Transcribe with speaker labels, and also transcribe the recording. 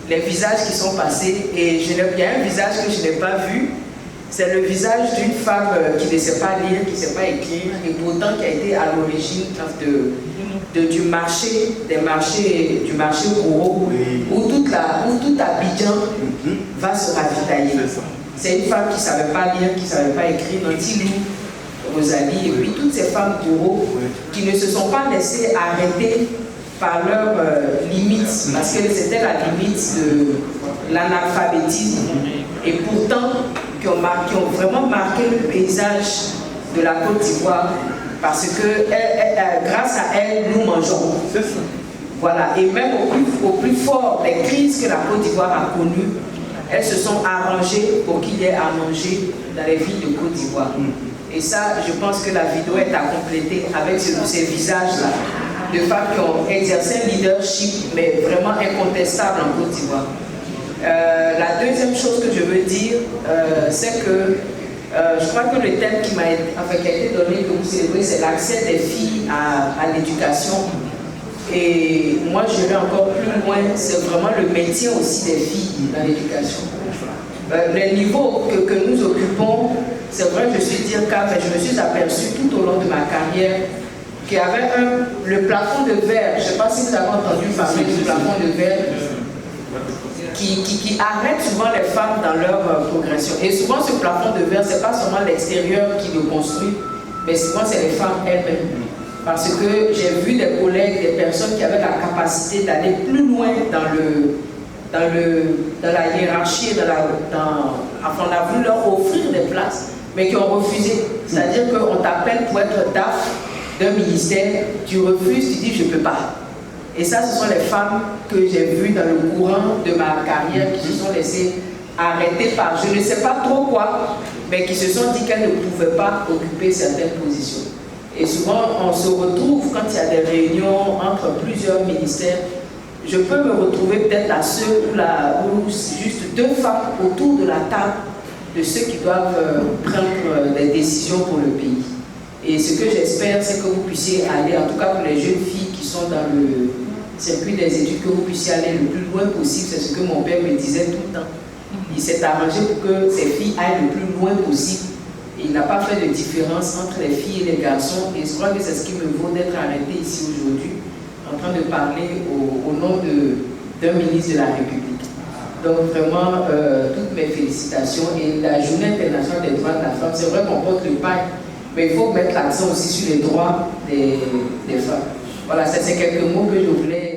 Speaker 1: les visages qui sont passés. Et il y a un visage que je n'ai pas vu. C'est le visage d'une femme qui ne sait pas lire, qui ne sait pas écrire, et pourtant qui a été à l'origine du marché Goro, où toute Abidjan va se ravitailler. C'est une femme qui ne savait pas lire, qui ne savait pas écrire, Nantilou, Rosalie, et puis toutes ces femmes Goro qui ne se sont pas laissées arrêter par leurs limites, parce que c'était la limite de l'analphabétisme, et pourtant qui ont vraiment marqué le paysage de la Côte d'Ivoire, parce que grâce à elles, nous mangeons. Voilà, et même au plus fort des crises que la Côte d'Ivoire a connues, elles se sont arrangées pour qu'il y ait à manger dans les villes de Côte d'Ivoire. Et ça, je pense que la vidéo est à compléter avec ces visages-là, de femmes qui ont exercé un leadership, mais vraiment incontestable en Côte d'Ivoire. La deuxième chose que je veux dire, c'est que je crois que le thème qui a été donné, que vous célébrez, c'est l'accès des filles à l'éducation. Et moi, je vais encore plus loin, c'est vraiment le métier aussi des filles dans l'éducation. Les niveaux que nous occupons, c'est vrai, je suis dire car je me suis aperçu tout au long de ma carrière qu'il y avait le plafond de verre. Je ne sais pas si vous avez entendu parler du plafond de verre qui arrête souvent les femmes dans leur progression. Et souvent, ce plafond de verre, ce n'est pas seulement l'extérieur qui le construit, mais souvent, c'est les femmes elles-mêmes. Parce que j'ai vu des collègues, des personnes qui avaient la capacité d'aller plus loin dans la hiérarchie, enfin, on a voulu leur offrir des places, mais qui ont refusé. C'est-à-dire qu'on t'appelle pour être DAF d'un ministère, tu refuses, tu dis je ne peux pas. Et ça, ce sont les femmes que j'ai vues dans le courant de ma carrière qui se sont laissées arrêter par je ne sais pas trop quoi, mais qui se sont dit qu'elles ne pouvaient pas occuper certaines positions. Et souvent, on se retrouve, quand il y a des réunions entre plusieurs ministères, je peux me retrouver peut-être la seule ou juste deux femmes autour de la table de ceux qui doivent prendre des décisions pour le pays. Et ce que j'espère, c'est que vous puissiez aller, en tout cas pour les jeunes filles qui sont dans le circuit des études, que vous puissiez aller le plus loin possible. C'est ce que mon père me disait tout le temps. Il s'est arrangé pour que ces filles aillent le plus loin possible. Il n'a pas fait de différence entre les filles et les garçons. Et je crois que c'est ce qui me vaut d'être arrêté ici aujourd'hui, en train de parler au nom d'un ministre de la République. Donc vraiment, toutes mes félicitations. Et la Journée internationale des droits de la femme, c'est vrai qu'on porte le pain, mais il faut mettre l'accent aussi sur les droits des femmes. Voilà, c'est quelques mots que je voulais